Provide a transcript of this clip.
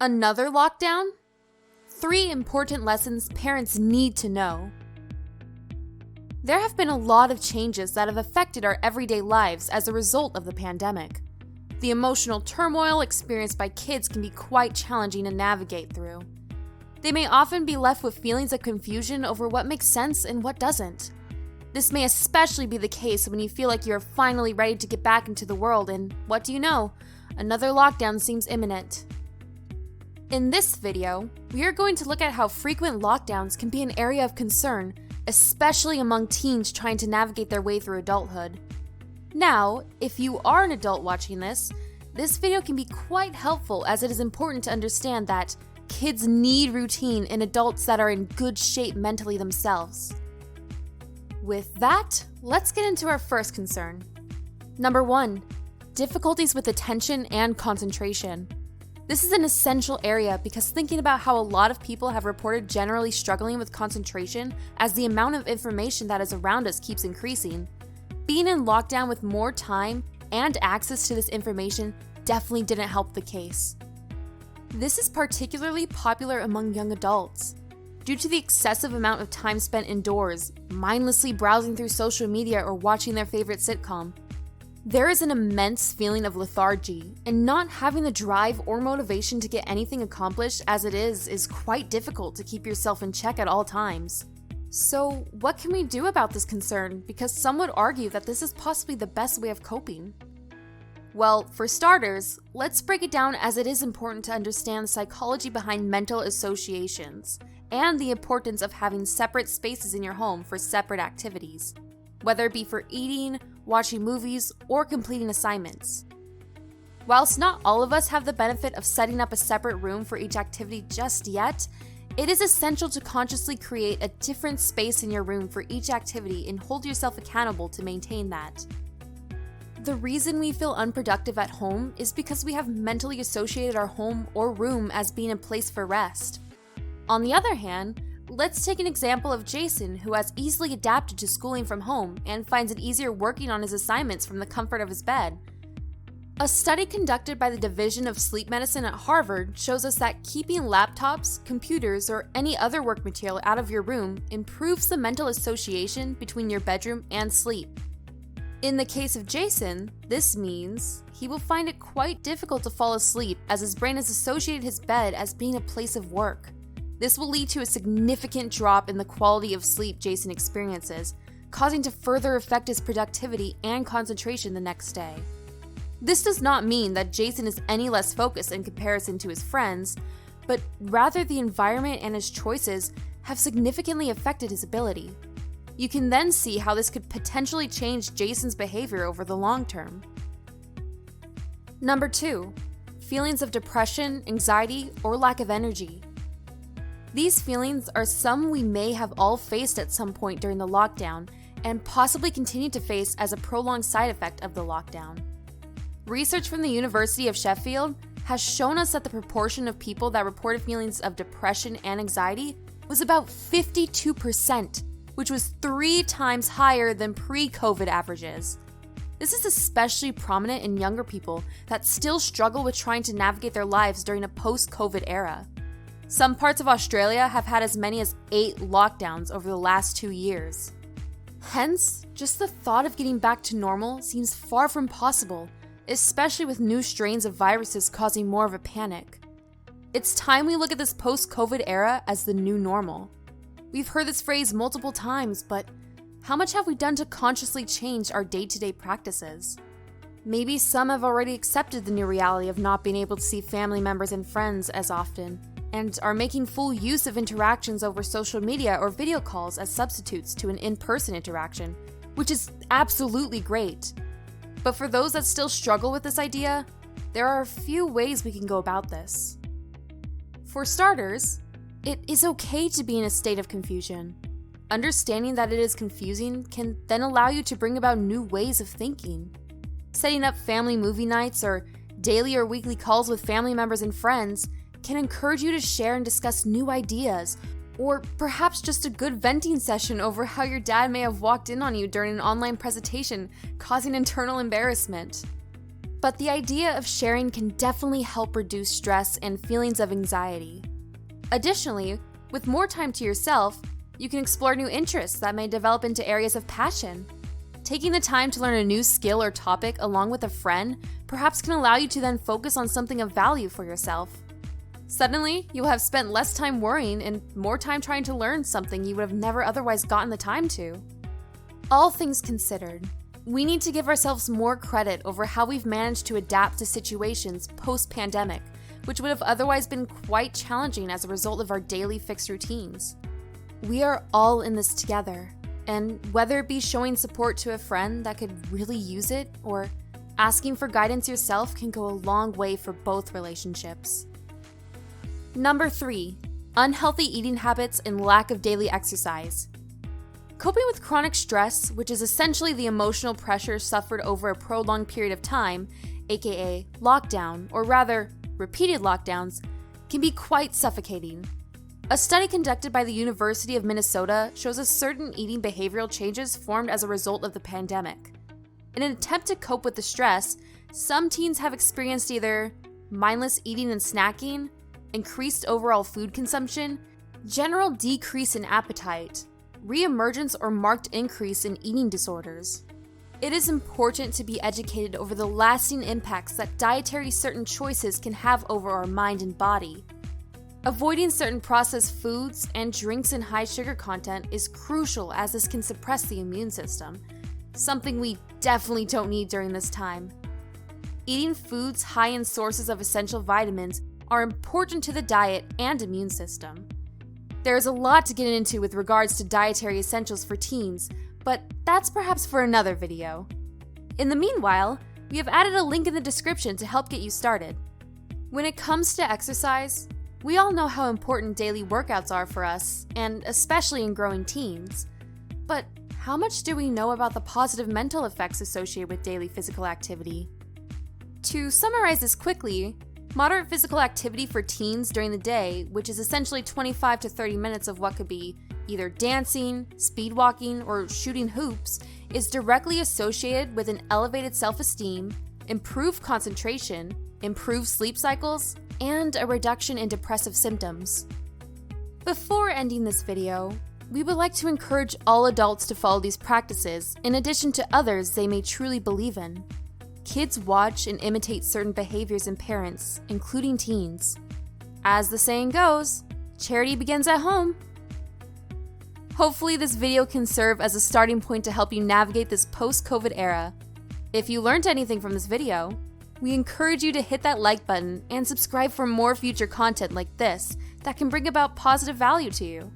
Another lockdown? 3 important lessons parents need to know. There have been a lot of changes that have affected our everyday lives as a result of the pandemic. The emotional turmoil experienced by kids can be quite challenging to navigate through. They may often be left with feelings of confusion over what makes sense and what doesn't. This may especially be the case when you feel like you're finally ready to get back into the world, and what do you know? Another lockdown seems imminent. In this video, we are going to look at how frequent lockdowns can be an area of concern, especially among teens trying to navigate their way through adulthood. Now, if you are an adult watching this video can be quite helpful as it is important to understand that kids need routine in adults that are in good shape mentally themselves. With that, let's get into our first concern. Number 1, difficulties with attention and concentration. This is an essential area because thinking about how a lot of people have reported generally struggling with concentration as the amount of information that is around us keeps increasing. Being in lockdown with more time and access to this information definitely didn't help the case. This is particularly popular among young adults. Due to the excessive amount of time spent indoors, mindlessly browsing through social media or watching their favorite sitcom, there is an immense feeling of lethargy, and not having the drive or motivation to get anything accomplished as it is quite difficult to keep yourself in check at all times. So, what can we do about this concern? Because some would argue that this is possibly the best way of coping. Well, for starters, let's break it down as it is important to understand the psychology behind mental associations and the importance of having separate spaces in your home for separate activities, whether it be for eating, watching movies, or completing assignments. Whilst not all of us have the benefit of setting up a separate room for each activity just yet, it is essential to consciously create a different space in your room for each activity and hold yourself accountable to maintain that. The reason we feel unproductive at home is because we have mentally associated our home or room as being a place for rest. On the other hand, let's take an example of Jason, who has easily adapted to schooling from home and finds it easier working on his assignments from the comfort of his bed. A study conducted by the Division of Sleep Medicine at Harvard shows us that keeping laptops, computers, or any other work material out of your room improves the mental association between your bedroom and sleep. In the case of Jason, this means he will find it quite difficult to fall asleep as his brain has associated his bed as being a place of work. This will lead to a significant drop in the quality of sleep Jason experiences, causing to further affect his productivity and concentration the next day. This does not mean that Jason is any less focused in comparison to his friends, but rather the environment and his choices have significantly affected his ability. You can then see how this could potentially change Jason's behavior over the long term. Number 2, feelings of depression, anxiety, or lack of energy. These feelings are some we may have all faced at some point during the lockdown and possibly continue to face as a prolonged side effect of the lockdown. Research from the University of Sheffield has shown us that the proportion of people that reported feelings of depression and anxiety was about 52%, which was 3 times higher than pre-COVID averages. This is especially prominent in younger people that still struggle with trying to navigate their lives during a post-COVID era. Some parts of Australia have had as many as 8 lockdowns over the last 2 years. Hence, just the thought of getting back to normal seems far from possible, especially with new strains of viruses causing more of a panic. It's time we look at this post-COVID era as the new normal. We've heard this phrase multiple times, but how much have we done to consciously change our day-to-day practices? Maybe some have already accepted the new reality of not being able to see family members and friends as often, and are making full use of interactions over social media or video calls as substitutes to an in-person interaction, which is absolutely great. But for those that still struggle with this idea, there are a few ways we can go about this. For starters, it is okay to be in a state of confusion. Understanding that it is confusing can then allow you to bring about new ways of thinking. Setting up family movie nights or daily or weekly calls with family members and friends can encourage you to share and discuss new ideas, or perhaps just a good venting session over how your dad may have walked in on you during an online presentation, causing internal embarrassment. but the idea of sharing can definitely help reduce stress and feelings of anxiety. Additionally, with more time to yourself, you can explore new interests that may develop into areas of passion. Taking the time to learn a new skill or topic along with a friend perhaps can allow you to then focus on something of value for yourself. Suddenly, you'll have spent less time worrying and more time trying to learn something you would have never otherwise gotten the time to. All things considered, we need to give ourselves more credit over how we've managed to adapt to situations post-pandemic, which would have otherwise been quite challenging as a result of our daily fixed routines. We are all in this together, and whether it be showing support to a friend that could really use it, or asking for guidance yourself can go a long way for both relationships. Number 3, unhealthy eating habits and lack of daily exercise. Coping with chronic stress, which is essentially the emotional pressure suffered over a prolonged period of time, aka lockdown, or rather, repeated lockdowns, can be quite suffocating. A study conducted by the University of Minnesota shows a certain eating behavioral changes formed as a result of the pandemic. In an attempt to cope with the stress, some teens have experienced either mindless eating and snacking, increased overall food consumption, general decrease in appetite, reemergence or marked increase in eating disorders. It is important to be educated over the lasting impacts that dietary certain choices can have over our mind and body. Avoiding certain processed foods and drinks in high sugar content is crucial, as this can suppress the immune system, something we definitely don't need during this time. Eating foods high in sources of essential vitamins are important to the diet and immune system. There is a lot to get into with regards to dietary essentials for teens, but that's perhaps for another video. In the meanwhile, we have added a link in the description to help get you started. When it comes to exercise, we all know how important daily workouts are for us, and especially in growing teens. But how much do we know about the positive mental effects associated with daily physical activity? To summarize this quickly, moderate physical activity for teens during the day, which is essentially 25 to 30 minutes of what could be either dancing, speed walking, or shooting hoops, is directly associated with an elevated self-esteem, improved concentration, improved sleep cycles, and a reduction in depressive symptoms. Before ending this video, we would like to encourage all adults to follow these practices in addition to others they may truly believe in. Kids watch and imitate certain behaviors in parents, including teens. As the saying goes, charity begins at home. Hopefully this video can serve as a starting point to help you navigate this post-COVID era. If you learned anything from this video, we encourage you to hit that like button and subscribe for more future content like this that can bring about positive value to you.